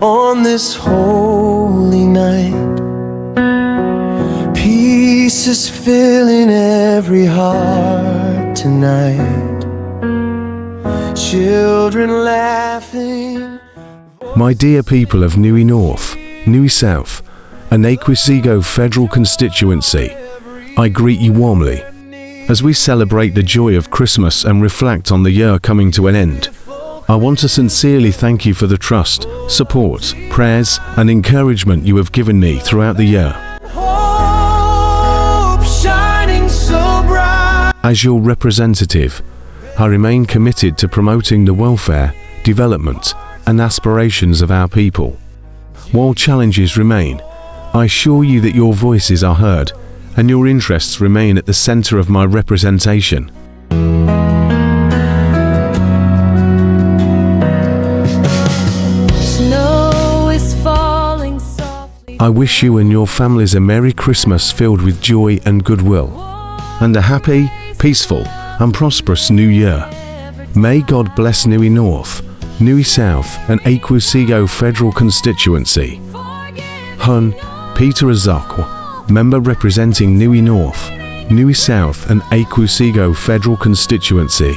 on this holy night. Peace is filling every heart tonight. Children laughing. My dear people of Nnewi North, Nnewi South, and Ekwusigo Federal Constituency, I greet you warmly. As we celebrate the joy of Christmas and reflect on the year coming to an end, I want to sincerely thank you for the trust, support, prayers, and encouragement you have given me throughout the year. Hope shining so bright. As your representative, I remain committed to promoting the welfare, development, and aspirations of our people. While challenges remain, I assure you that your voices are heard and your interests remain at the center of my representation. Snow is falling softly. I wish you and your families a Merry Christmas filled with joy and goodwill, and a happy, peaceful, and prosperous New Year. May God bless Nnewi North, Nnewi South, and Ekwusigo Federal Constituency. Hun Peter Uzokwe, member representing Nnewi North, Nnewi South, and Ekwusigo Federal Constituency.